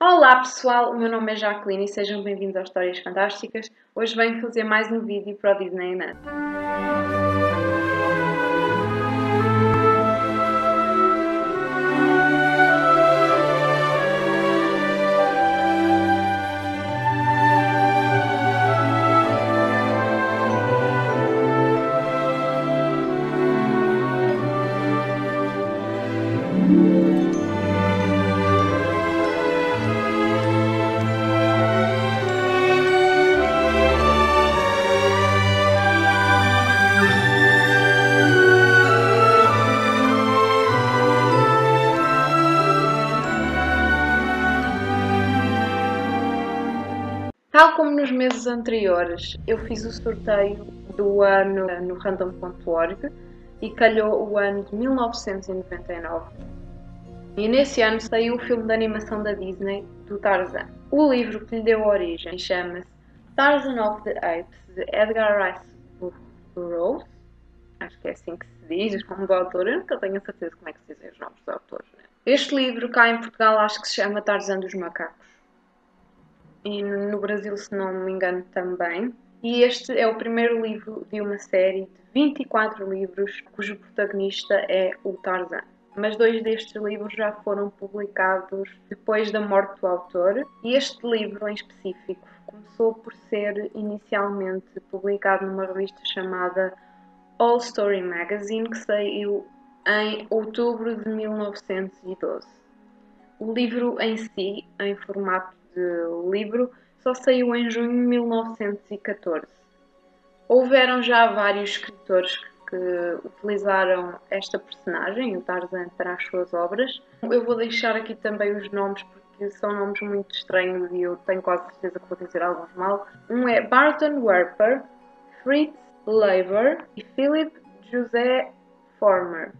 Olá pessoal, o meu nome é Jacqueline e sejam bem-vindos ao Histórias Fantásticas. Hoje venho fazer mais um vídeo para o Disney Net. Tal como nos meses anteriores, eu fiz o sorteio do ano no random.org e calhou o ano de 1999. E nesse ano saiu o filme de animação da Disney do Tarzan. O livro que lhe deu origem chama-se Tarzan of the Apes, de Edgar Rice Burroughs. Acho que é assim que se diz, o nome do autor. Eu nunca tenho a certeza como é que se dizem os nomes dos autores. Né? Este livro, cá em Portugal, acho que se chama Tarzan dos Macacos. E no Brasil, se não me engano, também. E este é o primeiro livro de uma série de 24 livros, cujo protagonista é o Tarzan. Mas 2 destes livros já foram publicados depois da morte do autor. E este livro, em específico, começou por ser inicialmente publicado numa revista chamada All Story Magazine, que saiu em outubro de 1912. O livro em si, em formato de livro, só saiu em junho de 1914. Houveram já vários escritores que utilizaram esta personagem, o Tarzan, para as suas obras. Eu vou deixar aqui também os nomes porque são nomes muito estranhos e eu tenho quase certeza que vou dizer alguns mal. Um é Barton Werper, Fritz Leiber e Philip José Farmer.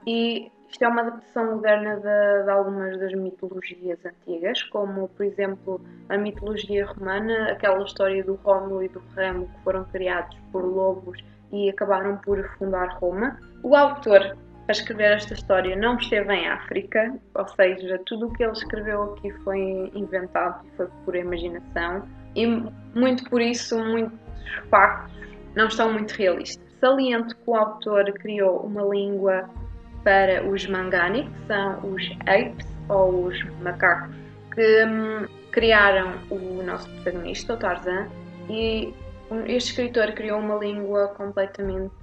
E isto é uma adaptação moderna de algumas das mitologias antigas, como, por exemplo, a mitologia romana, aquela história do Rómulo e do Remo, que foram criados por lobos e acabaram por fundar Roma. O autor, para escrever esta história, não esteve em África, ou seja, tudo o que ele escreveu aqui foi inventado e foi por imaginação, e muito por isso, muitos factos não estão muito realistas. Saliento que o autor criou uma língua para os Mangani, que são os apes ou os macacos, que criaram o nosso protagonista, o Tarzan, e este escritor criou uma língua completamente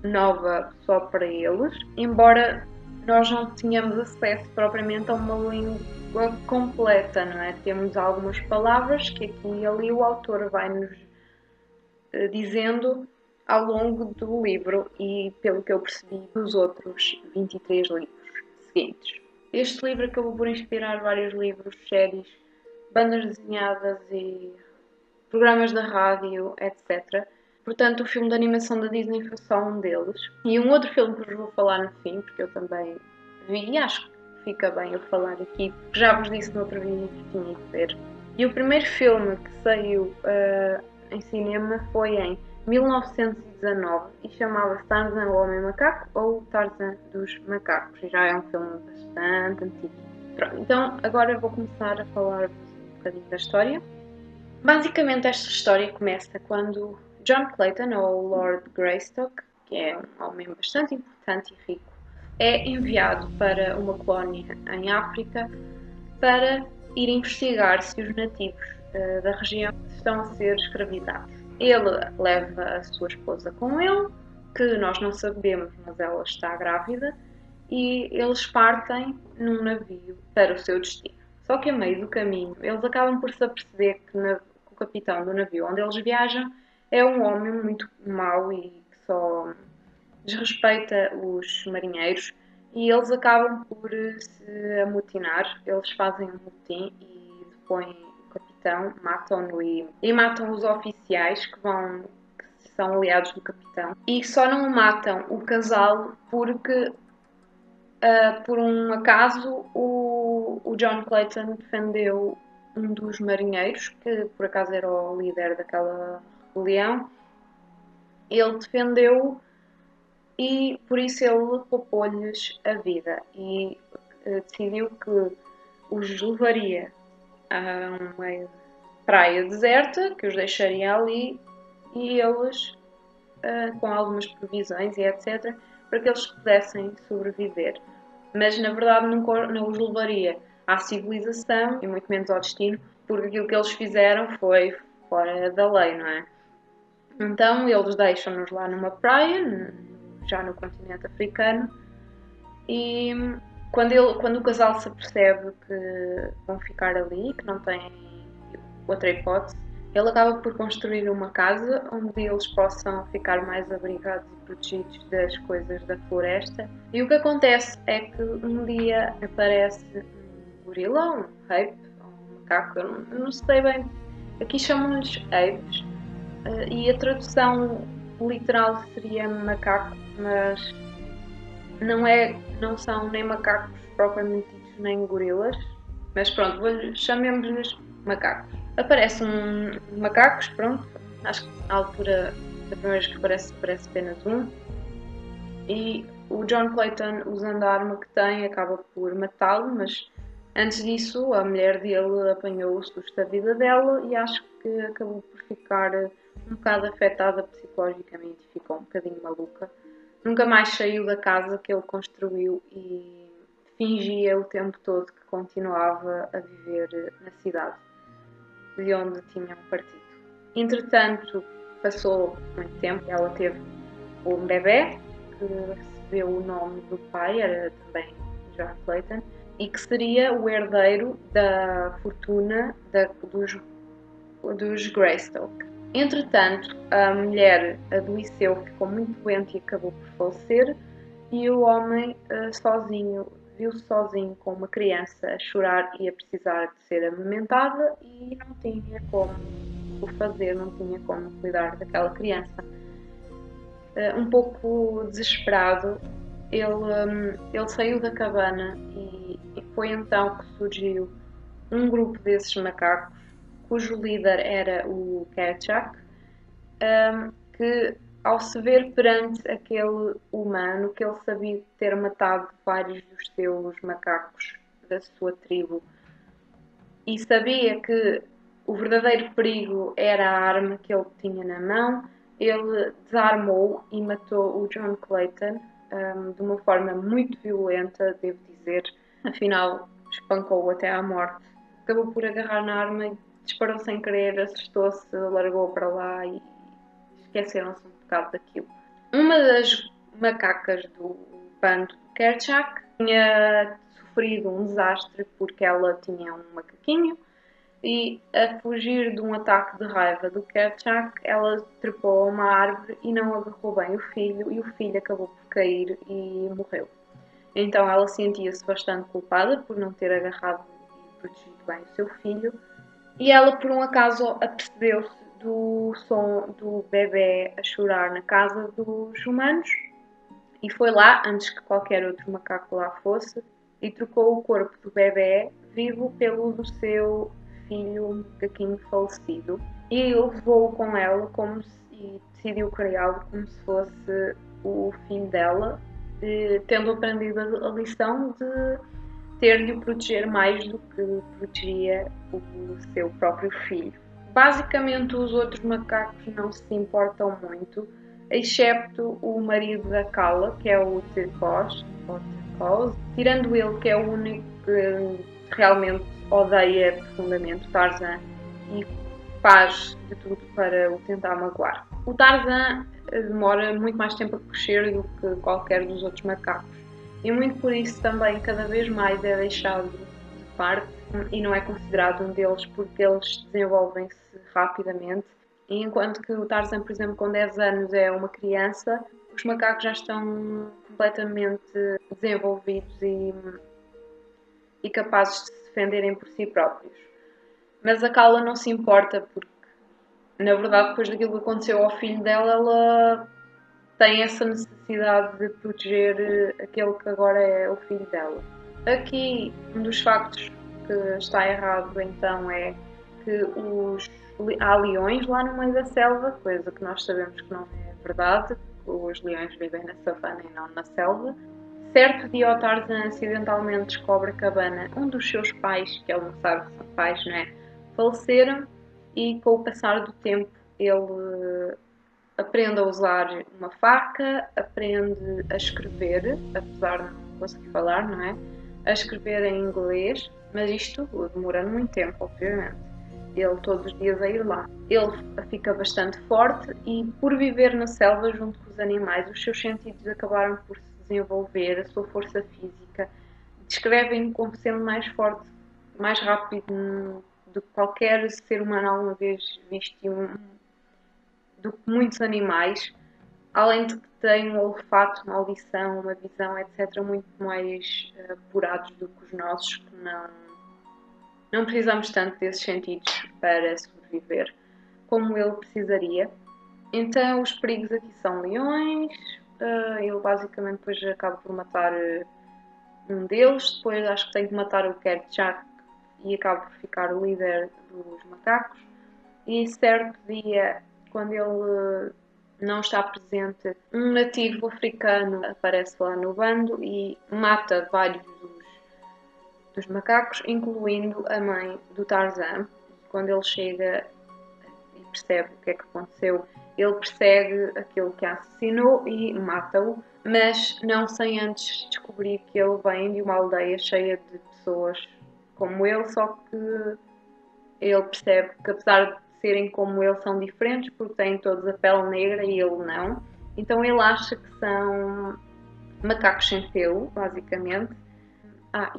nova só para eles, embora nós não tenhamos acesso propriamente a uma língua completa, não é? Temos algumas palavras que aqui e ali o autor vai-nos dizendo ao longo do livro e, pelo que eu percebi, dos outros 23 livros seguintes. Este livro acabou por inspirar vários livros, séries, bandas desenhadas e programas da rádio, etc. Portanto, o filme de animação da Disney foi só um deles. E um outro filme que vos vou falar no fim, porque eu também vi e acho que fica bem eu falar aqui, porque já vos disse no outro vídeo que tinha de ver. E o primeiro filme que saiu em cinema foi em 1919 e chamava-se Tarzan, o Homem Macaco ou Tarzan dos Macacos. E já é um filme bastante antigo. Pronto, então agora eu vou começar a falar-vos um bocadinho da história. Basicamente esta história começa quando John Clayton, ou Lord Greystock, que é um homem bastante importante e rico, é enviado para uma colónia em África para ir investigar se os nativos da região estão a ser escravizados. Ele leva a sua esposa com ele, que nós não sabemos, mas ela está grávida, e eles partem num navio para o seu destino. Só que a meio do caminho, eles acabam por se aperceber que o capitão do navio onde eles viajam é um homem muito mau e que só desrespeita os marinheiros, e eles acabam por se amotinar. Eles fazem um motim e depõem o capitão, matam-no e matam os oficiais que são aliados do capitão, e só não matam o casal porque por um acaso o John Clayton defendeu um dos marinheiros, que por acaso era o líder daquela rebelião. Ele defendeu e por isso ele poupou-lhes a vida e decidiu que os levaria a uma praia deserta, que os deixaria ali e eles, com algumas provisões e etc., para que eles pudessem sobreviver. Mas na verdade não os levaria à civilização e muito menos ao destino, porque aquilo que eles fizeram foi fora da lei, não é? Então eles deixam-nos lá numa praia, já no continente africano, e quando o casal se apercebe que vão ficar ali, que não têm outra hipótese, ele acaba por construir uma casa onde eles possam ficar mais abrigados e protegidos das coisas da floresta. E o que acontece é que um dia aparece um gorila, um ape, um macaco, eu não sei bem, aqui chamam-lhes apes, e a tradução literal seria macaco, mas não são nem macacos propriamente ditos, nem gorilas, mas pronto, chamemos-lhes macacos. Aparecem macacos, pronto, acho que na altura da primeira vez que aparece apenas um, e o John Clayton, usando a arma que tem, acaba por matá-lo, mas antes disso a mulher dele apanhou o susto da vida dela e acho que acabou por ficar um bocado afetada psicologicamente e ficou um bocadinho maluca. Nunca mais saiu da casa que ele construiu e fingia o tempo todo que continuava a viver na cidade de onde tinham partido. Entretanto, passou muito tempo, ela teve um bebê que recebeu o nome do pai, era também John Clayton, e que seria o herdeiro da fortuna dos Greystoke. Entretanto, a mulher adoeceu, ficou muito doente e acabou por falecer, e o homem viu-se sozinho com uma criança a chorar e a precisar de ser amamentada e não tinha como o fazer, não tinha como cuidar daquela criança. Um pouco desesperado, ele saiu da cabana e foi então que surgiu um grupo desses macacos, cujo líder era o Kerchak, que ao se ver perante aquele humano que ele sabia ter matado vários dos seus macacos da sua tribo e sabia que o verdadeiro perigo era a arma que ele tinha na mão, ele desarmou e matou o John Clayton de uma forma muito violenta, devo dizer. Afinal, espancou-o até à morte. Acabou por agarrar na arma e disparou sem querer, assustou-se, largou para lá e esqueceram-se um bocado daquilo. Uma das macacas do bando de Kerchak tinha sofrido um desastre porque ela tinha um macaquinho e, a fugir de um ataque de raiva do Kerchak, ela trepou a uma árvore e não agarrou bem o filho e o filho acabou por cair e morreu. Então ela sentia-se bastante culpada por não ter agarrado e protegido bem o seu filho e ela por um acaso apercebeu-se do som do bebê a chorar na casa dos humanos e foi lá, antes que qualquer outro macaco lá fosse, e trocou o corpo do bebê vivo pelo do seu filho macaquinho falecido e levou-o com ela e decidiu criá-lo como se fosse o filho dela, tendo aprendido a lição de ter de o proteger mais do que protegia o seu próprio filho. Basicamente, os outros macacos não se importam muito, excepto o marido da Kala, que é o Tirkos, tirando ele, que é o único que realmente odeia profundamente o Tarzan e faz de tudo para o tentar magoar. O Tarzan demora muito mais tempo a crescer do que qualquer dos outros macacos e muito por isso também cada vez mais é deixado de parte e não é considerado um deles porque eles desenvolvem-se rapidamente. E enquanto que o Tarzan, por exemplo, com 10 anos é uma criança, os macacos já estão completamente desenvolvidos e capazes de se defenderem por si próprios. Mas a Kala não se importa porque, na verdade, depois daquilo que aconteceu ao filho dela, ela tem essa necessidade de proteger aquele que agora é o filho dela. Aqui, um dos factos que está errado, então, é que há leões lá no meio da selva, coisa que nós sabemos que não é verdade. Os leões vivem na savana e não na selva. Certo dia o Tarzan acidentalmente descobre a cabana onde os seus pais, que ele não sabe que são pais, não é? Faleceram, e com o passar do tempo ele aprende a usar uma faca, aprende a escrever, apesar de não conseguir falar, não é? A escrever em inglês, mas isto demorando muito tempo, obviamente. Ele todos os dias a ir lá. Ele fica bastante forte e, por viver na selva junto com os animais, os seus sentidos acabaram por se desenvolver, a sua força física. Descrevem-no como sendo mais forte, mais rápido do que qualquer ser humano alguma vez visto, do que muitos animais, além de que têm um olfato, uma audição, uma visão, etc., muito mais apurados do que os nossos, que não precisamos tanto desses sentidos para sobreviver como ele precisaria. Então os perigos aqui são leões, ele basicamente depois acaba por matar um deles, depois acho que tem que matar o Kerchak e acaba por ficar o líder dos macacos. E certo dia, quando ele não está presente, um nativo africano aparece lá no bando e mata vários dos macacos, incluindo a mãe do Tarzan. Quando ele chega e percebe o que é que aconteceu, ele persegue aquele que a assassinou e mata-o, mas não sem antes descobrir que ele vem de uma aldeia cheia de pessoas como ele, só que ele percebe que, apesar de serem como ele, são diferentes porque têm todos a pele negra e ele não. Então ele acha que são macacos sem pelo, basicamente.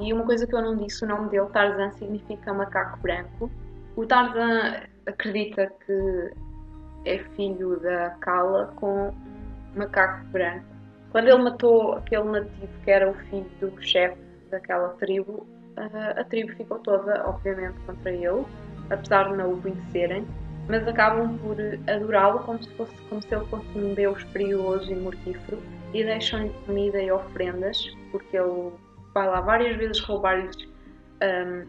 E uma coisa que eu não disse, o nome dele, Tarzan, significa macaco branco. O Tarzan acredita que é filho da Kala com um macaco branco. Quando ele matou aquele nativo que era o filho do chefe daquela tribo, a tribo ficou toda, obviamente, contra ele, apesar de não o conhecerem, mas acabam por adorá-lo como se ele fosse um deus perigoso e mortífero, e deixam-lhe comida e ofrendas, porque ele vai lá várias vezes roubar-lhes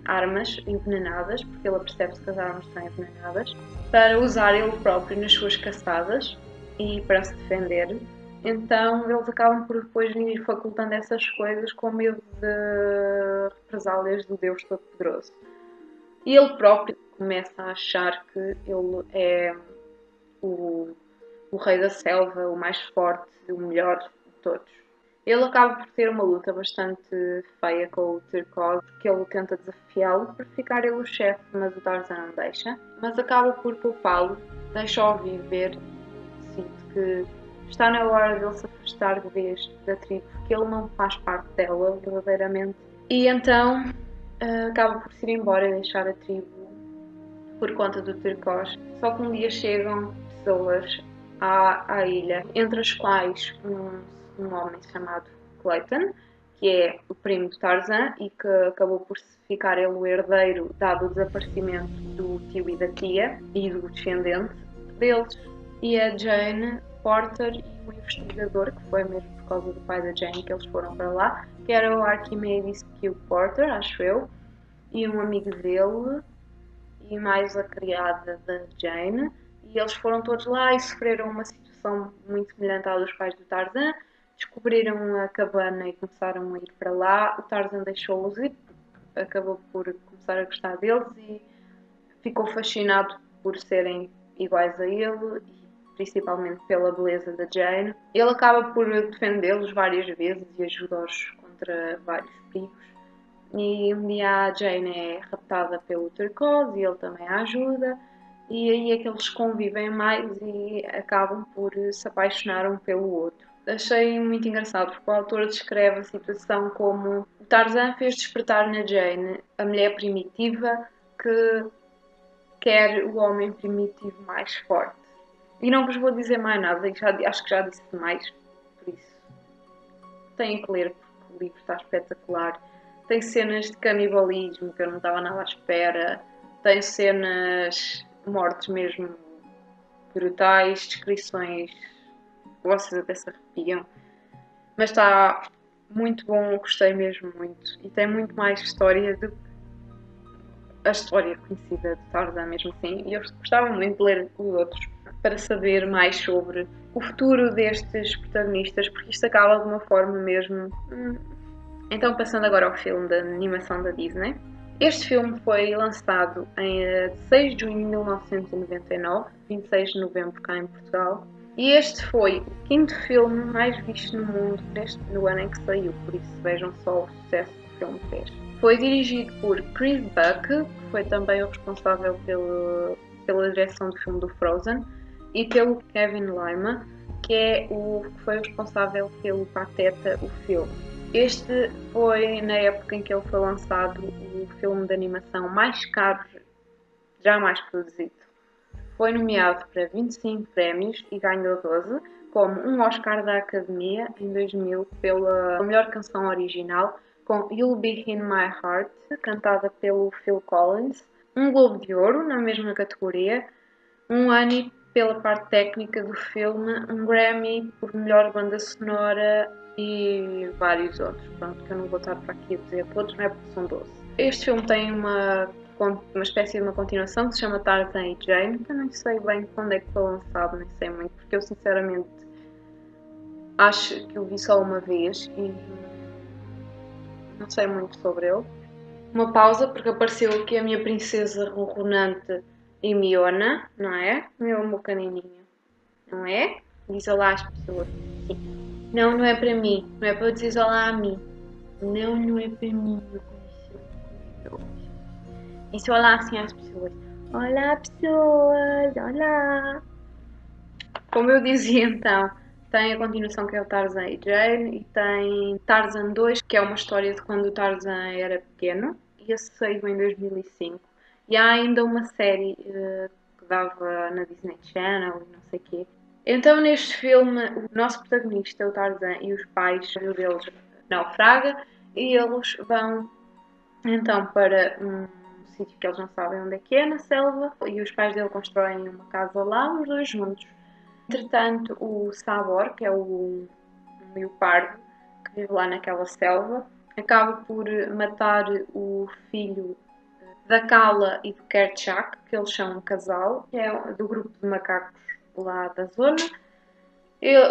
armas envenenadas, porque ele percebe-se que as armas são envenenadas, para usar ele próprio nas suas caçadas e para se defender. Então eles acabam por depois ir facultando essas coisas com medo de represálias do Deus Todo-Poderoso. E ele próprio começa a achar que ele é o rei da selva, o mais forte, o melhor de todos. Ele acaba por ter uma luta bastante feia com o Turcos, que ele tenta desafiá-lo para ficar ele o chefe, mas o Tarzan não deixa. Mas acaba por poupá-lo, deixa-o viver, sinto que está na hora dele se afastar de vez da tribo, porque ele não faz parte dela verdadeiramente. E então acaba por se ir embora e deixar a tribo por conta do Turcos. Só que um dia chegam pessoas à ilha, entre as quais um homem chamado Clayton, que é o primo do Tarzan e que acabou por ficar ele o herdeiro, dado o desaparecimento do tio e da tia e do descendente deles. E a Jane Porter e o investigador, que foi mesmo por causa do pai da Jane que eles foram para lá, que era o Archimedes Q. Porter, acho eu, e um amigo dele, e mais a criada da Jane, e eles foram todos lá e sofreram uma situação muito semelhante à dos pais do Tarzan. Descobriram a cabana e começaram a ir para lá. O Tarzan deixou-os ir, acabou por começar a gostar deles e ficou fascinado por serem iguais a ele, principalmente pela beleza da Jane. Ele acaba por defendê-los várias vezes e ajuda-os contra vários perigos. E um dia a Jane é raptada pelo Turcos e ele também a ajuda. E aí é que eles convivem mais e acabam por se apaixonar um pelo outro. Achei muito engraçado porque o autor descreve a situação como o Tarzan fez despertar na Jane a mulher primitiva que quer o homem primitivo mais forte. E não vos vou dizer mais nada, acho que já disse demais, por isso têm que ler porque o livro está espetacular. Tem cenas de canibalismo que eu não estava nada à espera, tem cenas mortes mesmo brutais, descrições que vocês até se arrepiam, mas está muito bom, gostei mesmo muito e tem muito mais história do que a história conhecida de Tarzan mesmo assim, e eu gostava muito de ler os outros para saber mais sobre o futuro destes protagonistas, porque isto acaba de uma forma mesmo. Então, passando agora ao filme da animação da Disney. Este filme foi lançado em 6 de junho de 1999, 26 de novembro cá em Portugal. E este foi o quinto filme mais visto no mundo no ano em que saiu, por isso vejam só o sucesso que o filme fez. Foi dirigido por Chris Buck, que foi também o responsável pela direção do filme do Frozen, e pelo Kevin Lima, que foi o responsável pelo Pateta, o filme. Este foi, na época em que ele foi lançado, o filme de animação mais caro jamais produzido. Foi nomeado para 25 prémios e ganhou 12, como um Oscar da Academia em 2000 pela melhor canção original, com You'll Be In My Heart, cantada pelo Phil Collins, um Globo de Ouro na mesma categoria, um Annie pela parte técnica do filme, um Grammy por melhor banda sonora e vários outros, pronto, que eu não vou estar para aqui a dizer todos, não é porque são 12. Este filme tem uma espécie de uma continuação que se chama Tarzan e Jane, que eu não sei bem quando é que foi lançado, nem sei muito, porque eu sinceramente acho que o vi só uma vez e não sei muito sobre ele. Uma pausa, porque apareceu aqui a minha princesa ronronante e Miona, não é? Meu canininho, não é? Diz olá às pessoas. Sim. Não, não é para mim. Não é para dizer olá a mim. Não, não é para mim. Diz olá assim às pessoas. Olá, pessoas. Olá. Como eu dizia então, tem a continuação que é o Tarzan e Jane e tem Tarzan 2, que é uma história de quando o Tarzan era pequeno. E esse saiu em 2005. E há ainda uma série que dava na Disney Channel e não sei o quê. Então, neste filme, o nosso protagonista, o Tarzan, e os pais deles naufraga e eles vão então para um sítio que eles não sabem onde é que é, na selva, e os pais dele constroem uma casa lá, os dois juntos. Entretanto, o Sabor, que é um leopardo que vive lá naquela selva, acaba por matar o filho da Kala e do Kerchak, que eles são um casal, que é do grupo de macacos lá da zona.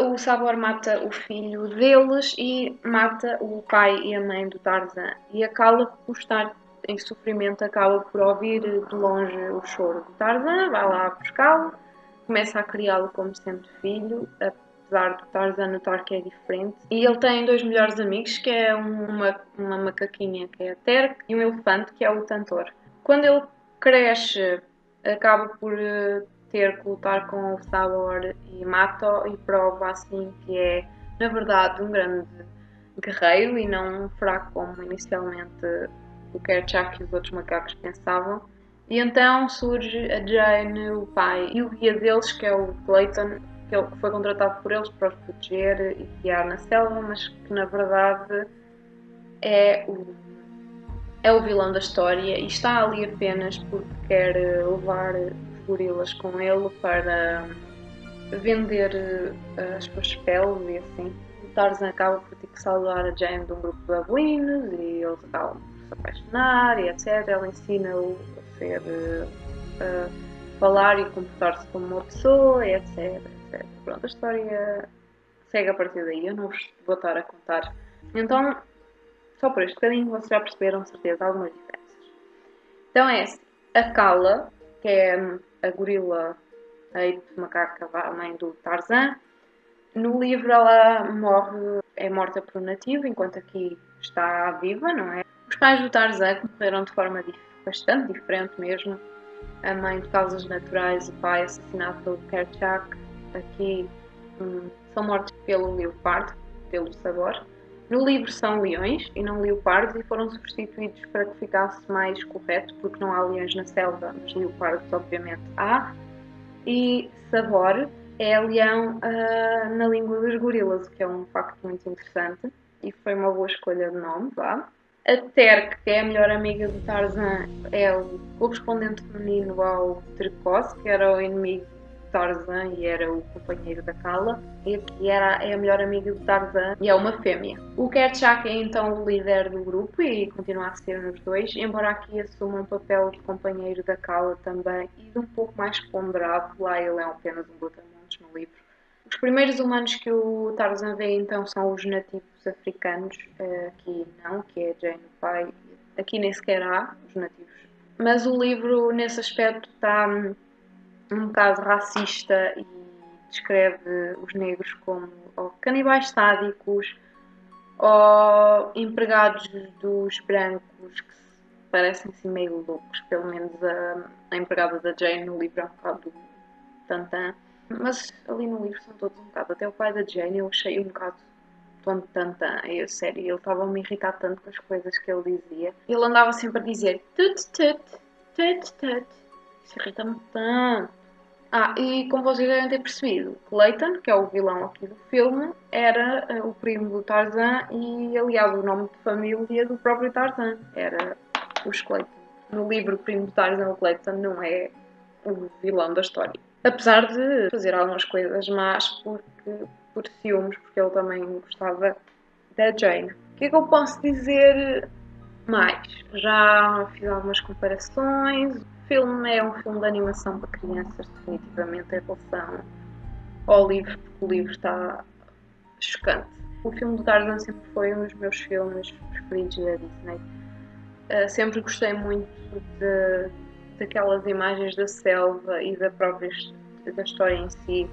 O Sabor mata o filho deles e mata o pai e a mãe do Tarzan. E a Kala, por estar em sofrimento, acaba por ouvir de longe o choro do Tarzan, vai lá buscá-lo, começa a criá-lo como sendo filho, apesar do Tarzan notar que é diferente. E ele tem dois melhores amigos, que é uma macaquinha, que é a Terk, e um elefante, que é o Tantor. Quando ele cresce, acaba por ter que lutar com o Sabor e mata-o e prova assim que é, na verdade, um grande guerreiro e não um fraco como inicialmente o Kerchak e os outros macacos pensavam. E então surge a Jane, o pai e o guia deles, que é o Clayton, que foi contratado por eles para os proteger e guiar na selva, mas que na verdade é o vilão da história e está ali apenas porque quer levar os gorilas com ele para vender as suas peles e assim. O Tarzan acaba por ter que salvar a Jane de um grupo de babuínos e eles acabam por se apaixonar e etc. Ela ensina-o a ser a falar e comportar-se como uma pessoa e etc, etc. Pronto, a história segue a partir daí, eu não vos vou estar a contar. Então, só por este bocadinho vocês já perceberam, de certeza, algumas diferenças. Então é assim, a Kala, que é a gorila, a macaca, a mãe do Tarzan, no livro ela é morta por um nativo, enquanto aqui está viva, não é? Os pais do Tarzan morreram de forma bastante diferente mesmo. A mãe de causas naturais, o pai assassinado pelo Kerchak, aqui são mortos pelo leopardo, pelo Sabor. No livro são leões e não leopardos e foram substituídos para que ficasse mais correto, porque não há leões na selva, mas leopardos obviamente há. E Sabor é leão na língua dos gorilas, o que é um facto muito interessante e foi uma boa escolha de nome, vá. A Terk, que é a melhor amiga do Tarzan, é o correspondente feminino ao Turcos, que era o inimigo do Tarzan e era o companheiro da Kala. E aqui é a melhor amiga do Tarzan e é uma fêmea. O Kerchak é então o líder do grupo e continua a ser nos dois, embora aqui assuma um papel de companheiro da Kala também e de um pouco mais ponderado. Lá ele é apenas um brutamontes no livro. Os primeiros humanos que o Tarzan vê então são os nativos africanos, aqui não, que é Jane o pai, aqui nem sequer há os nativos. Mas o livro nesse aspecto está um bocado racista e descreve os negros como ou canibais sádicos ou empregados dos brancos que parecem assim meio loucos, pelo menos a empregada da Jane no livro é um bocado tantã. Mas ali no livro são todos um bocado, até o pai da Jane eu achei um bocado tonto tantã, sério, ele estava a me irritar tanto com as coisas que ele dizia. Ele andava sempre a dizer tut tut, tut tut, isso irrita-me tanto. E como vocês devem ter percebido, Clayton, que é o vilão aqui do filme, era o primo do Tarzan e, aliás, o nome de família do próprio Tarzan era os Clayton. No livro, o primo do Tarzan, o Clayton, não é o vilão da história. Apesar de fazer algumas coisas más por ciúmes, porque ele também gostava da Jane. O que é que eu posso dizer mais? Já fiz algumas comparações. O filme é um filme de animação para crianças, definitivamente, em relação ao livro, porque o livro está chocante. O filme do Tarzan sempre foi um dos meus filmes preferidos da Disney. Sempre gostei muito daquelas imagens da selva e da história em si.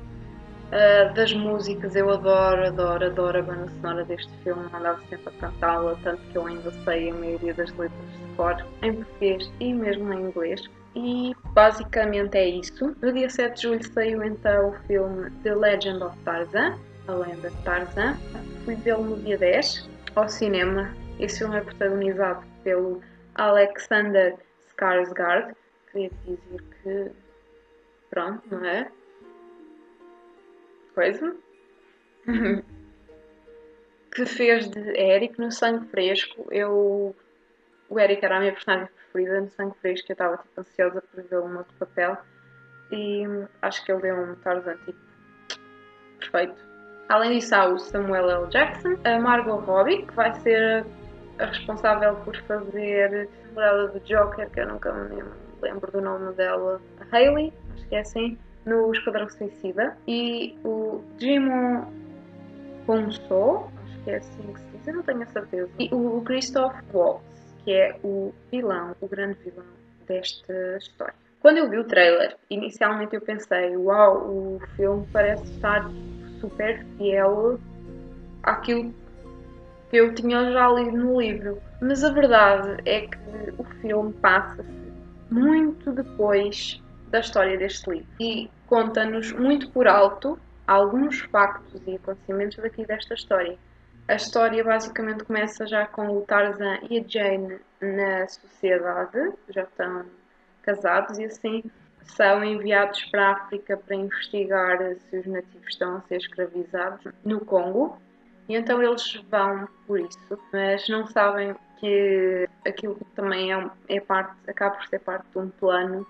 Das músicas, eu adoro a banda sonora deste filme, andava sempre a cantá-la, tanto que eu ainda sei a maioria das letras de cor, em português e mesmo em inglês. E basicamente é isso. No dia 7 de julho saiu então o filme The Legend of Tarzan, a lenda de Tarzan. Fui vê-lo no dia 10 ao cinema. Esse filme é protagonizado pelo Alexander Skarsgård. Queria dizer que, pronto, não é? Coisa que fez de Eric no Sangue Fresco. O Eric era a minha personagem preferida no Sangue Fresco, eu estava tipo, ansiosa por vê-lo num outro papel e acho que ele deu um Tarzan tipo perfeito. Além disso há o Samuel L. Jackson, a Margot Robbie, que vai ser a responsável por fazer a namorada do Joker, que eu nunca me lembro do nome dela, a Hailey, acho que é assim, no Esquadrão Suicida, e o Jimon Ponso, acho que é assim que se diz, eu não tenho a certeza, e o Christoph Waltz, que é o vilão, o grande vilão desta história. Quando eu vi o trailer, inicialmente eu pensei, uau, o filme parece estar super fiel àquilo que eu tinha já lido no livro. Mas a verdade é que o filme passa-se muito depois da história deste livro e conta-nos muito por alto alguns factos e acontecimentos daqui desta história. A história basicamente começa já com o Tarzan e a Jane na sociedade, já estão casados e assim são enviados para a África para investigar se os nativos estão a ser escravizados no Congo. E então eles vão por isso, mas não sabem que aquilo também acaba por ser parte de um plano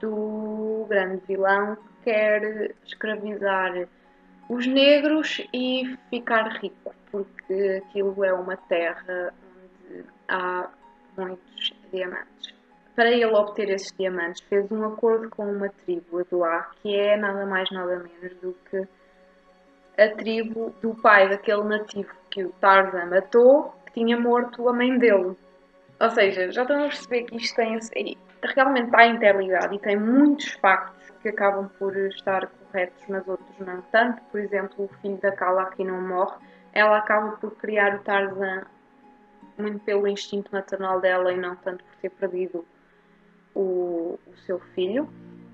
do grande vilão que quer escravizar os negros e ficar rico, porque aquilo é uma terra onde há muitos diamantes. Para ele obter esses diamantes, fez um acordo com uma tribo, a Doá, que é nada mais nada menos do que a tribo do pai daquele nativo que o Tarzan matou, que tinha morto a mãe dele. Ou seja, já estão a perceber que isto realmente está interligado e tem muitos factos que acabam por estar corretos, mas outros não tanto. Por exemplo, o filho da Kala que não morre, ela acaba por criar o Tarzan muito pelo instinto maternal dela e não tanto por ter perdido o seu filho.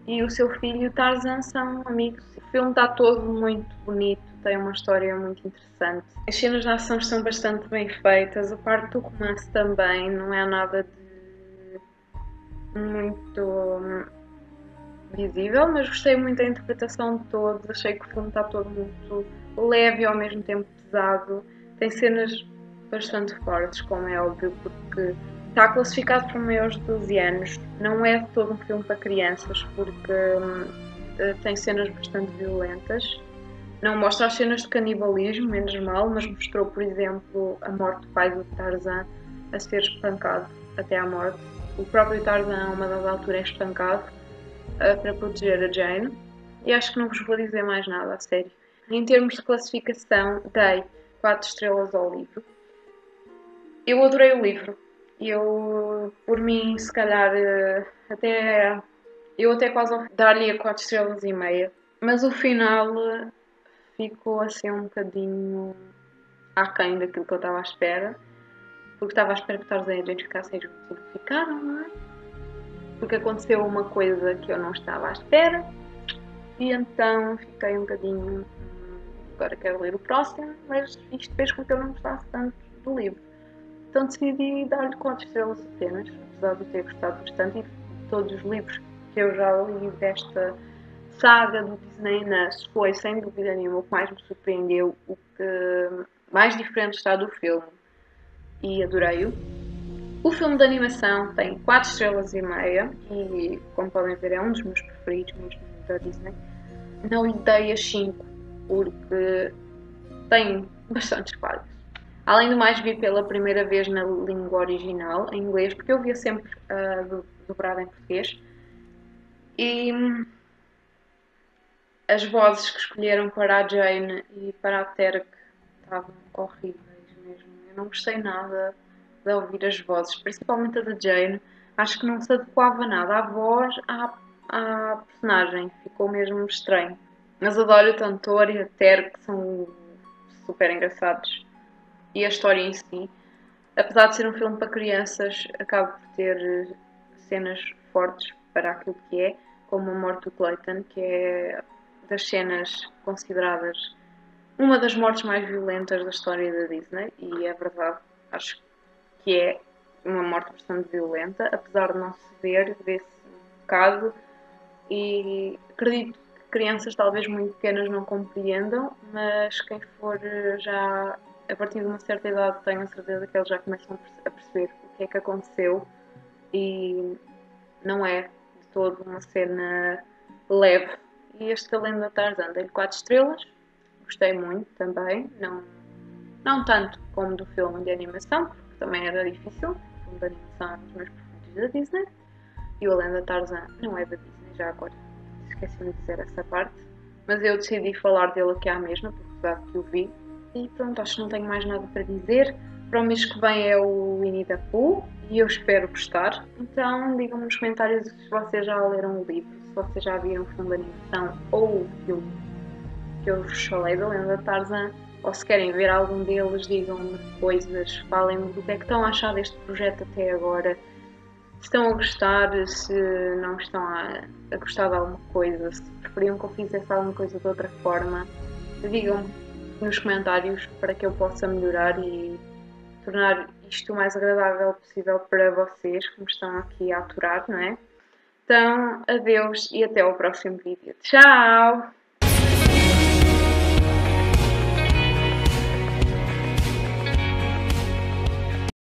E o seu filho e o Tarzan são amigos. O filme está todo muito bonito, tem uma história muito interessante. As cenas de ação estão bastante bem feitas, a parte do romance também, não é nada de muito visível, mas gostei muito da interpretação de todos, achei que o filme está todo muito leve e ao mesmo tempo pesado. Tem cenas bastante fortes, como é óbvio, porque está classificado para maiores de 12 anos. Não é todo um filme para crianças, porque tem cenas bastante violentas. Não mostra as cenas de canibalismo, menos mal, mas mostrou, por exemplo, a morte do pai do Tarzan a ser espancado até à morte. O próprio Tarzan, a uma dada altura, é espancado para proteger a Jane. E acho que não vos vou dizer mais nada, a sério. Em termos de classificação, dei 4 estrelas ao livro. Eu adorei o livro. Eu, por mim, se calhar, eu até quase dar-lhe 4 estrelas e meia. Mas o final ficou assim um bocadinho aquém daquilo que eu estava à espera. Porque estava à espera que os Tarzan ficassem juntos e não ficaram, não é? Porque aconteceu uma coisa que eu não estava à espera. E então fiquei um bocadinho. Agora quero ler o próximo, mas isto fez com que eu não gostasse tanto do livro. Então decidi dar-lhe 4 estrelas apenas, apesar de ter gostado bastante. E de todos os livros que eu já li desta saga do Disney Nas foi, sem dúvida nenhuma, o que mais me surpreendeu, o que mais diferente está do filme. E adorei-o. O filme de animação tem 4 estrelas e meia e, como podem ver, é um dos meus preferidos mesmo da Disney. Não lhe dei as 5 porque tem bastantes falhas. Além do mais, vi pela primeira vez na língua original, em inglês, porque eu via sempre dobrada em português. E as vozes que escolheram para a Jane e para a Terk estavam horríveis mesmo. Eu não gostei nada de ouvir as vozes, principalmente a da Jane. Acho que não se adequava nada à voz, à personagem. Ficou mesmo estranho. Mas adoro o Tantor e a Terk, que são super engraçados. E a história em si, apesar de ser um filme para crianças, acaba por ter cenas fortes para aquilo que é, como a morte do Clayton, que é das cenas consideradas uma das mortes mais violentas da história da Disney, e é verdade, acho que é uma morte bastante violenta, apesar de não se ver, vê-se um bocado, e acredito que crianças talvez muito pequenas não compreendam, mas quem for já a partir de uma certa idade tenho a certeza que eles já começam a perceber o que é que aconteceu e não é de todo uma cena leve. E este da Lenda Tarzan dei-lhe 4 estrelas, gostei muito também, não tanto como do filme de animação, porque também era difícil, o filme de animação é um dos meus preferidos da Disney, e o A Lenda Tarzan não é da Disney, já agora esqueci-me de dizer essa parte, mas eu decidi falar dele aqui à mesma, porque apesar que o vi, e pronto, acho que não tenho mais nada para dizer. Para o mês que vem é o Winnie the Pooh e eu espero gostar. Então digam-me nos comentários se vocês já leram o livro, se vocês já viram o filme de animação ou o filme que eu vos falei da Lenda Tarzan, ou se querem ver algum deles, digam-me coisas, falem-me do que é que estão a achar deste projeto até agora. Se estão a gostar, se não estão a gostar de alguma coisa, se preferiam que eu fizesse alguma coisa de outra forma, digam-me nos comentários para que eu possa melhorar e tornar isto o mais agradável possível para vocês que me estão aqui a aturar, não é? Então, adeus e até ao próximo vídeo. Tchau!